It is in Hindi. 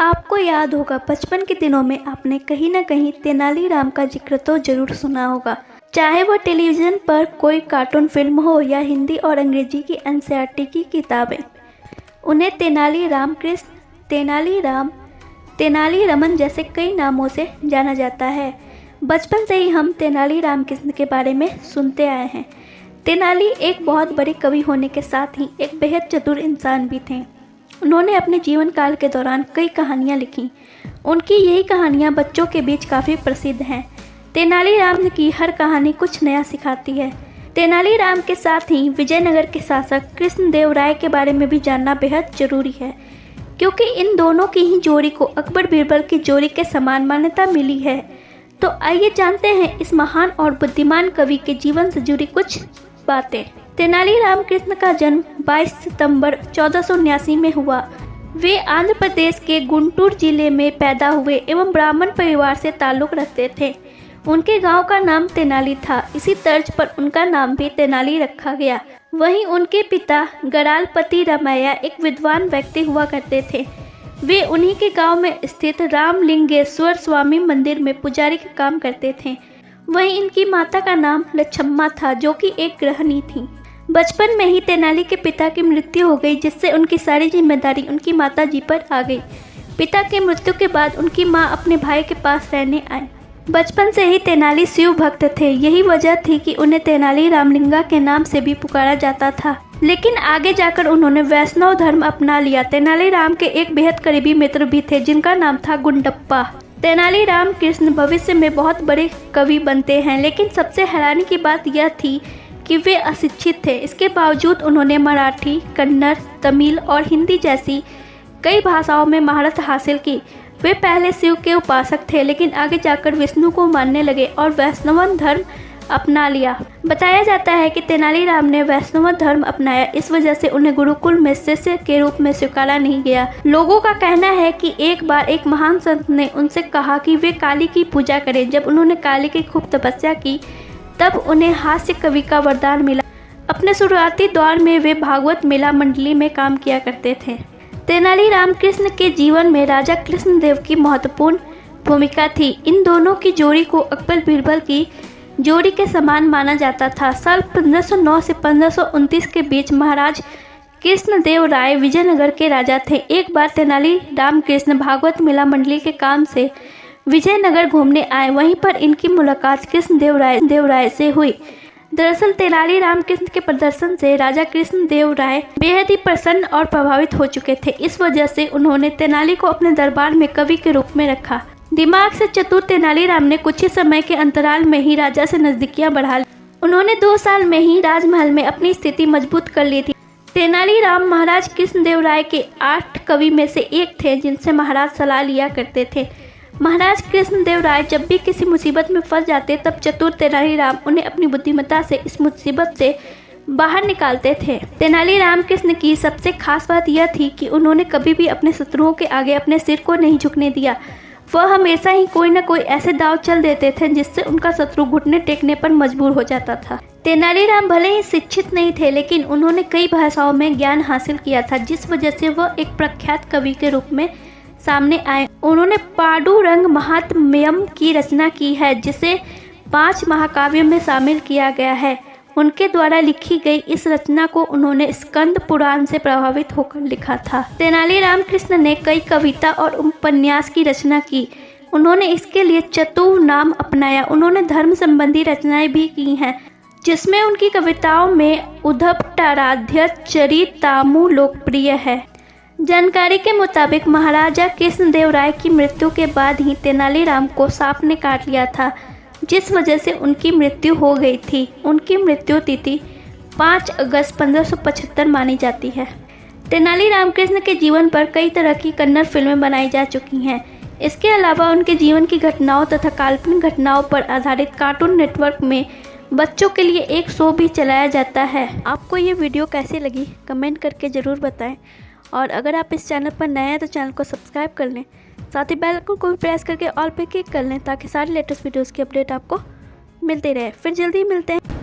आपको याद होगा बचपन के दिनों में आपने कहीं ना कहीं तेनालीराम का जिक्र तो जरूर सुना होगा। चाहे वो टेलीविज़न पर कोई कार्टून फिल्म हो या हिंदी और अंग्रेजी की एनसीईआरटी की किताबें। उन्हें तेनालीराम कृष्ण, तेनालीरामन जैसे कई नामों से जाना जाता है। बचपन से ही हम तेनालीराम कृष्ण के बारे में सुनते आए हैं। तेनाली एक बहुत बड़े कवि होने के साथ ही एक बेहद चतुर इंसान भी थे। उन्होंने अपने जीवन काल के दौरान कई कहानियाँ लिखीं। उनकी यही कहानियाँ बच्चों के बीच काफ़ी प्रसिद्ध हैं। तेनालीराम की हर कहानी कुछ नया सिखाती है। तेनालीराम के साथ ही विजयनगर के शासक कृष्णदेवराय के बारे में भी जानना बेहद जरूरी है, क्योंकि इन दोनों की ही जोड़ी को अकबर बीरबल की जोड़ी के समान मान्यता मिली है। तो आइए जानते हैं इस महान और बुद्धिमान कवि के जीवन से जुड़ी कुछ बातें। तेनालीराम कृष्ण का जन्म 22 सितंबर 1479 में हुआ। वे आंध्र प्रदेश के गुंटूर जिले में पैदा हुए एवं ब्राह्मण परिवार से ताल्लुक़ रखते थे। उनके गांव का नाम तेनाली था। इसी तर्ज पर उनका नाम भी तेनाली रखा गया। वहीं उनके पिता गरालपति रामैया एक विद्वान व्यक्ति हुआ करते थे। वे उन्हीं के गांव में स्थित रामलिंगेश्वर स्वामी मंदिर में पुजारी का काम करते थे। वहीं इनकी माता का नाम लछम्मा था, जो कि एक गृहिणी थी। बचपन में ही तेनाली के पिता की मृत्यु हो गई, जिससे उनकी सारी जिम्मेदारी उनकी माता जी पर आ गई। पिता की मृत्यु के बाद उनकी मां अपने भाई के पास रहने आई। बचपन से ही तेनाली शिव भक्त थे। यही वजह थी कि उन्हें तेनाली रामलिंगा के नाम से भी पुकारा जाता था। लेकिन आगे जाकर उन्होंने वैष्णव धर्म अपना लिया। तेनालीराम के एक बेहद करीबी मित्र भी थे, जिनका नाम था गुंडप्पा। तेनालीराम कृष्ण भविष्य में बहुत बड़े कवि बनते हैं, लेकिन सबसे हैरानी की बात यह थी कि वे अशिक्षित थे। इसके बावजूद उन्होंने मराठी, कन्नड़, तमिल और हिंदी जैसी कई भाषाओं में महारत हासिल की। वे पहले शिव के उपासक थे, लेकिन आगे जाकर विष्णु को मानने लगे और वैष्णव धर्म अपना लिया। बताया जाता है कि तेनालीराम ने वैष्णव धर्म अपनाया, इस वजह से उन्हें गुरुकुल में शिष्य के रूप में स्वीकारा नहीं गया। लोगों का कहना है कि एक बार एक महान संत ने उनसे कहा कि वे काली की पूजा करें। जब उन्होंने काली की खूब तपस्या की, तब उन्हें हास्य कवि का वरदान मिला। अपने शुरुआती दौर में वे भागवत मेला मंडली में काम किया करते थे। तेनालीराम कृष्ण के जीवन में राजा कृष्णदेव की महत्वपूर्ण भूमिका थी। इन दोनों की जोड़ी को अकबर बीरबल की जोड़ी के समान माना जाता था। साल 1509 से 1529 के बीच महाराज कृष्णदेव राय विजयनगर के राजा थे। एक बार तेनालीराम कृष्ण भागवत मेला मंडली के काम से विजयनगर घूमने आए। वहीं पर इनकी मुलाकात कृष्णदेव राय से हुई। दरअसल तेनालीराम कृष्ण के प्रदर्शन से राजा कृष्णदेव राय बेहद ही प्रसन्न और प्रभावित हो चुके थे। इस वजह से उन्होंने तेनाली को अपने दरबार में कवि के रूप में रखा। दिमाग से चतुर तेनालीराम ने कुछ ही समय के अंतराल में ही राजा से नजदीकियां बढ़ा ली। उन्होंने 2 साल में ही राजमहल में अपनी स्थिति मजबूत कर ली थी। तेनालीराम महाराज कृष्णदेव राय के 8 कवि में से एक थे, जिनसे महाराज सलाह लिया करते थे। महाराज कृष्णदेव राय जब भी किसी मुसीबत में फंस जाते, तब चतुर तेनालीराम उन्हें अपनी बुद्धिमत्ता से इस मुसीबत से बाहर निकालते थे। तेनालीराम कृष्ण की सबसे खास बात यह थी कि उन्होंने कभी भी अपने शत्रुओं के आगे अपने सिर को नहीं झुकने दिया। वह हमेशा ही कोई न कोई ऐसे दांव चल देते थे, जिससे उनका शत्रु घुटने टेकने पर मजबूर हो जाता था। तेनालीराम भले ही शिक्षित नहीं थे, लेकिन उन्होंने कई भाषाओं में ज्ञान हासिल किया था, जिस वजह से वह एक प्रख्यात कवि के रूप में सामने आए। उन्होंने पांडुरंग महात्म्यम की रचना की है, जिसे 5 महाकाव्यों में शामिल किया गया है। उनके द्वारा लिखी गई इस रचना को उन्होंने स्कंद पुराण से प्रभावित होकर लिखा था। तेनालीराम कृष्ण ने कई कविता और उपन्यास की रचना की। उन्होंने इसके लिए चतुर नाम अपनाया। उन्होंने धर्म संबंधी रचनाएं भी की हैं, जिसमें उनकी कविताओं में उद्धवटाराध्य चरितामू लोकप्रिय है। जानकारी के मुताबिक महाराजा कृष्णदेव राय की मृत्यु के बाद ही तेनालीराम को सांप ने काट लिया था, जिस वजह से उनकी मृत्यु हो गई थी। उनकी मृत्यु तिथि 5 अगस्त 1575 मानी जाती है। तेनालीराम कृष्ण के जीवन पर कई तरह की कन्नड़ फिल्में बनाई जा चुकी हैं। इसके अलावा उनके जीवन की घटनाओं तथा काल्पनिक घटनाओं पर आधारित कार्टून नेटवर्क में बच्चों के लिए एक शो भी चलाया जाता है। आपको ये वीडियो कैसी लगी कमेंट करके ज़रूर बताएं, और अगर आप इस चैनल पर नए हैं तो चैनल को सब्सक्राइब कर लें। साथ ही बेल आइकन को भी प्रेस करके ऑल पे क्लिक कर लें, ताकि सारे लेटेस्ट वीडियोस की अपडेट आपको मिलती रहे। फिर जल्दी मिलते हैं।